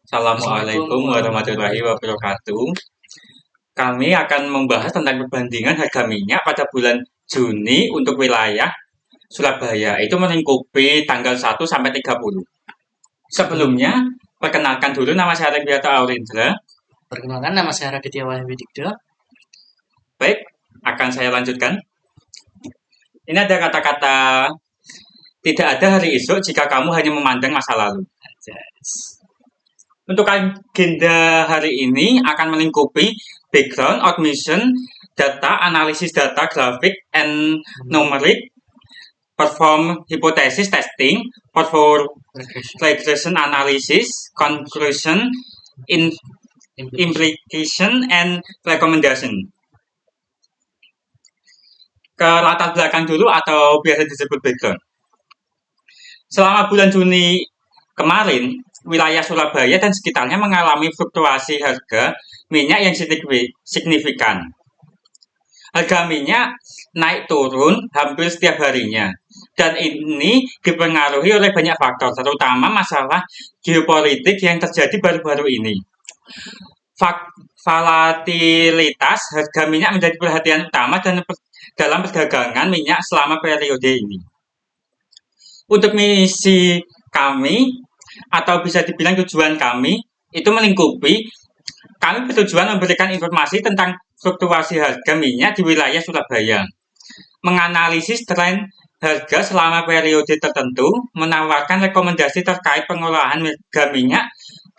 Assalamualaikum Assalamualaikum warahmatullahi warahmatullahi wabarakatuh. Kami akan membahas tentang perbandingan harga minyak pada bulan Juni untuk wilayah Surabaya. Itu melingkupi tanggal 1 sampai 30. Sebelum Sebelumnya, perkenalkan dulu nama saya Regbiata Aurindra. perkenalkan, nama saya Raditya Wahyudikdo. Baik, akan saya lanjutkan. Ini ada kata-kata tidak ada hari esok jika kamu hanya memandang masa lalu. Untuk agenda hari ini akan melingkupi background, admission, data, analisis data, grafik, and numeric, perform hypothesis testing, perform regression analysis, conclusion, implication, and recommendation. Ke latar belakang dulu atau biasa disebut background. Selama bulan Juni kemarin, wilayah Surabaya dan sekitarnya mengalami fluktuasi harga minyak yang signifikan. Harga minyak naik turun hampir setiap harinya. Dan ini dipengaruhi oleh banyak faktor, terutama masalah geopolitik yang terjadi baru-baru ini. Volatilitas harga minyak menjadi perhatian utama dalam perdagangan minyak selama periode ini. Untuk misi kami, atau bisa dibilang tujuan kami, itu melingkupi, kami bertujuan memberikan informasi tentang fluktuasi harga minyak di wilayah Surabaya, menganalisis tren harga selama periode tertentu, menawarkan rekomendasi terkait pengolahan harga minyak,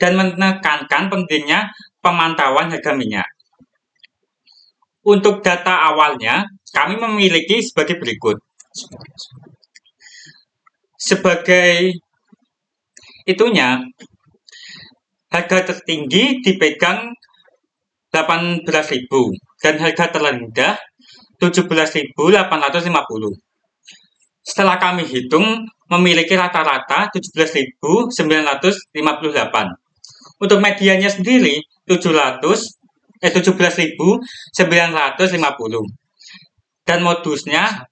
dan menekankan pentingnya pemantauan harga minyak. Untuk data awalnya, kami memiliki sebagai berikut. Sebagai itunya, harga tertinggi dipegang 18.000 dan harga terendah 17.850. Setelah kami hitung, memiliki rata-rata 17.958. Untuk medianya sendiri 17.950 dan modusnya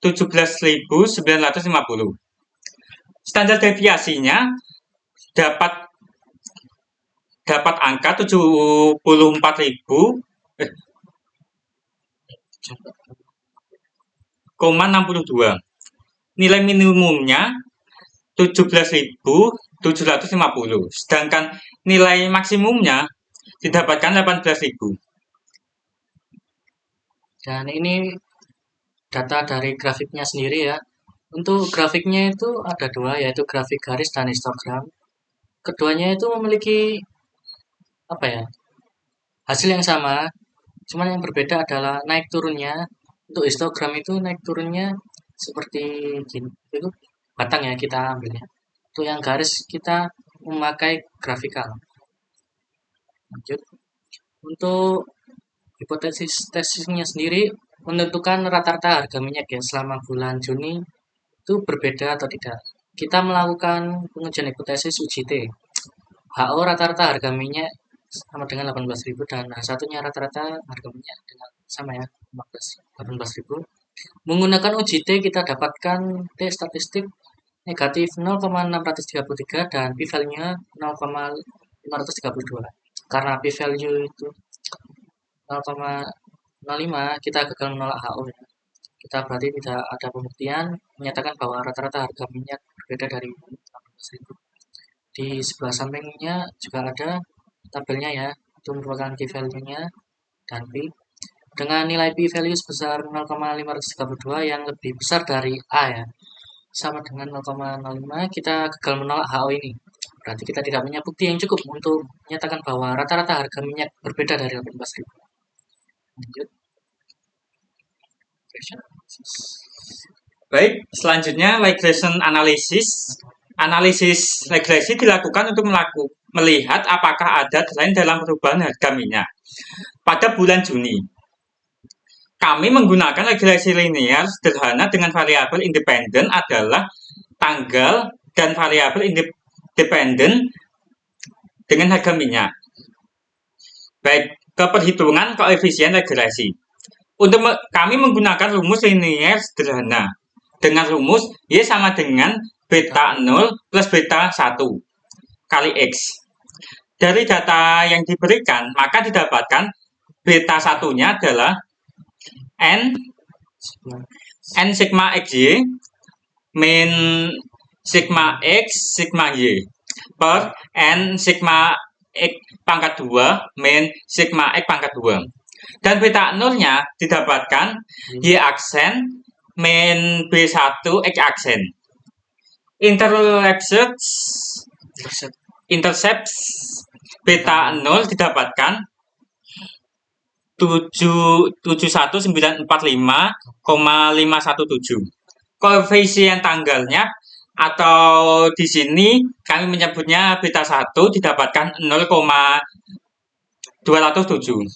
17.950. Standar deviasinya dapat angka 74.000,62. Nilai minimumnya 17.750, sedangkan nilai maksimumnya didapatkan 18.000. Dan ini data dari grafiknya sendiri ya. Untuk grafiknya itu ada dua, yaitu grafik garis dan histogram. Keduanya itu memiliki hasil yang sama, cuman yang berbeda adalah naik turunnya. Untuk histogram itu naik turunnya seperti gini, itu batang ya kita ambilnya. Untuk yang garis kita memakai grafikal. Lanjut. Untuk hipotesis tesisnya sendiri menentukan rata-rata harga minyak ya selama bulan Juni itu berbeda atau tidak. Kita melakukan pengujian hipotesis UJT. HO rata-rata harga minyak sama dengan 18.000 dan satunya rata-rata harga minyak dengan sama ya 18.000. Menggunakan UJT kita dapatkan T statistik negatif 0,633 dan p-value-nya 0,532. Karena p-value itu 0,05 kita gagal menolak HO ya. Kita berarti tidak ada pembuktian menyatakan bahwa rata-rata harga minyak berbeda dari 18.000. Di sebelah sampingnya juga ada tabelnya ya, itu merupakan p-value-nya dan p dengan nilai p-value sebesar 0,532 yang lebih besar dari A ya, sama dengan 0,05, kita gagal menolak HO ini. Berarti kita tidak punya bukti yang cukup untuk menyatakan bahwa rata-rata harga minyak berbeda dari 18.000. Lanjut. Baik, selanjutnya regression analysis. Analisis regresi dilakukan untuk melihat apakah ada tren dalam perubahan harga minyak pada bulan Juni. Kami menggunakan regresi linear sederhana dengan variabel independen adalah tanggal dan variabel independen dengan harga minyak. Baik, ke perhitungan koefisien regresi. Untuk kami menggunakan rumus linear sederhana dengan rumus Y sama dengan beta 0 plus beta 1. kali X. Dari data yang diberikan, maka didapatkan beta satunya adalah N Sigma. N sigma XY min sigma X sigma Y per N sigma X pangkat 2 min sigma X pangkat 2. Dan beta nolnya didapatkan Y aksen min B1 X aksen. Intercept beta 0 didapatkan 71945,517. Koefisien tanggalnya atau di sini kami menyebutnya beta 1 didapatkan 0,207.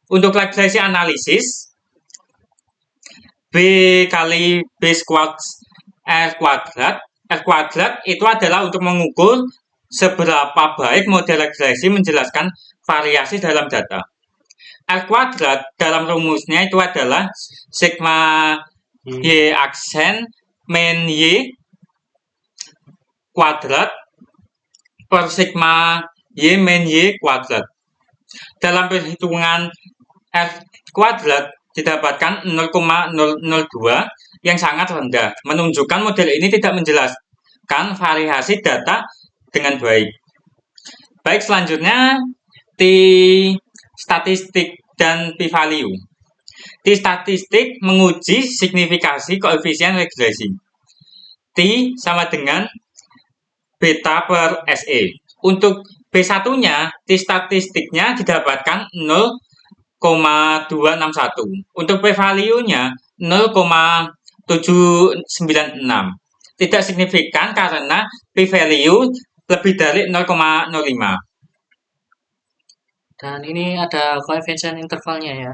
Untuk regresi analisis, B kali B squared R kuadrat itu adalah untuk mengukur seberapa baik model regresi menjelaskan variasi dalam data. R kuadrat dalam rumusnya itu adalah sigma Y aksen min Y kuadrat per sigma Y min Y kuadrat. Dalam perhitungan R kuadrat didapatkan 0,002 yang sangat rendah, menunjukkan model ini tidak menjelaskan variasi data dengan baik. Baik, selanjutnya T statistik dan p-value. T statistik menguji signifikasi koefisien regresi. T sama dengan beta per SE. Untuk B1-nya, T statistiknya didapatkan 0,261. Untuk p-value-nya 0,796. Tidak signifikan karena p-value lebih dari 0,05. Dan ini ada koefisien intervalnya ya.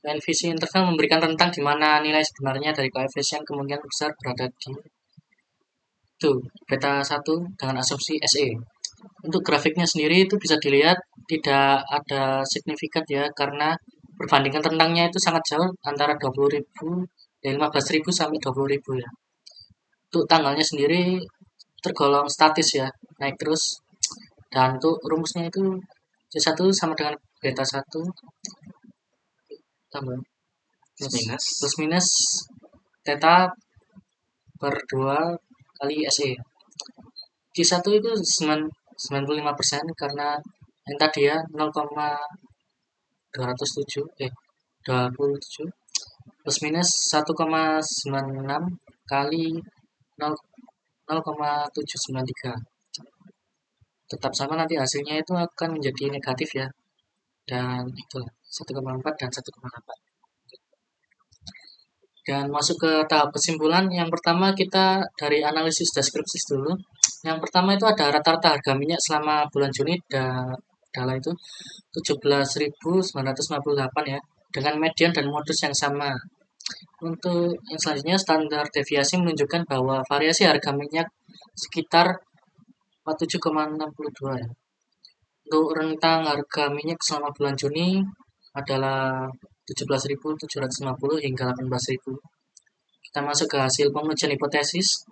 Koefisien interval memberikan rentang di mana nilai sebenarnya dari koefisien kemungkinan besar berada di itu beta 1 dengan asumsi SE. Untuk grafiknya sendiri itu bisa dilihat tidak ada signifikan ya, karena perbandingan rentangnya itu sangat jauh antara 20.000 dari 15.000 sampai 20.000 ya. Untuk tanggalnya sendiri tergolong statis ya, naik terus. Dan untuk rumusnya itu C1 sama dengan beta 1 tambah plus minus theta per 2 kali SE. C1 itu 95% karena yang tadi ya 0,207 27 plus minus 1,96 kali 0,793. Tetap sama, nanti hasilnya itu akan menjadi negatif ya. Dan itulah 1,4 dan 1,8. Dan masuk ke tahap kesimpulan. Yang pertama kita dari analisis deskripsi dulu. Yang pertama itu ada rata-rata harga minyak selama bulan Juni adalah itu 17.958 ya, dengan median dan modus yang sama. Untuk yang selanjutnya standar deviasi menunjukkan bahwa variasi harga minyak sekitar 47,62 ya. Untuk rentang harga minyak selama bulan Juni adalah 17.750 hingga 18.000. Kita masuk ke hasil pengujian hipotesis.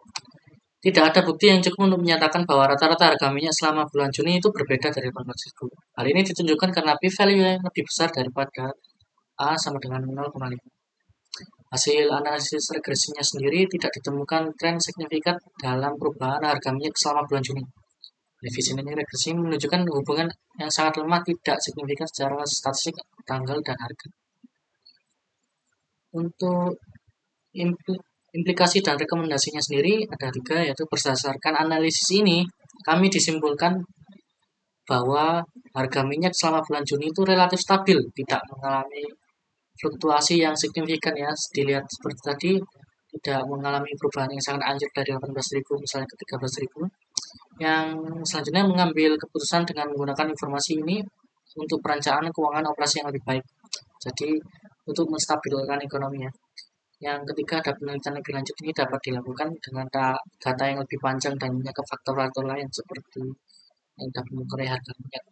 Tidak ada bukti yang cukup untuk menyatakan bahwa rata-rata harga minyak selama bulan Juni itu berbeda dari 18.000. Hal ini ditunjukkan karena p-value yang lebih besar daripada A sama dengan 0,5. Hasil analisis regresinya sendiri tidak ditemukan tren signifikan dalam perubahan harga minyak selama bulan Juni. Koefisien ini regresi menunjukkan hubungan yang sangat lemah, tidak signifikan secara statistik tanggal dan harga. Untuk implikasi dan rekomendasinya sendiri ada 3, yaitu berdasarkan analisis ini kami disimpulkan bahwa harga minyak selama bulan Juni itu relatif stabil, tidak mengalami fluktuasi yang signifikan ya. Dilihat seperti tadi, tidak mengalami perubahan yang sangat anjlok dari 18.000 misalnya ke 13.000. Yang selanjutnya mengambil keputusan dengan menggunakan informasi ini untuk perencanaan keuangan operasi yang lebih baik. Jadi untuk menstabilkan ekonominya. Yang ketiga, ada penelitian lebih lanjut ini dapat dilakukan dengan data yang lebih panjang dan ke faktor-faktor lain seperti yang dapat mengurai harga minyak.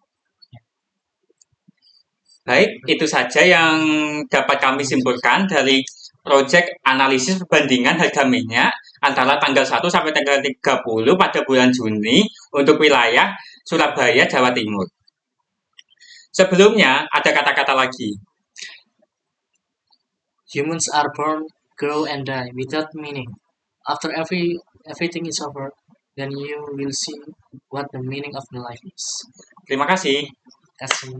Baik, itu saja yang dapat kami simpulkan dari proyek analisis perbandingan harga minyak antara tanggal 1 sampai tanggal 30 pada bulan Juni untuk wilayah Surabaya, Jawa Timur. Sebelumnya ada kata-kata lagi. Humans are born, grow, and die without meaning. After everything is over, then you will see what the meaning of the life is. Terima kasih. Kasih.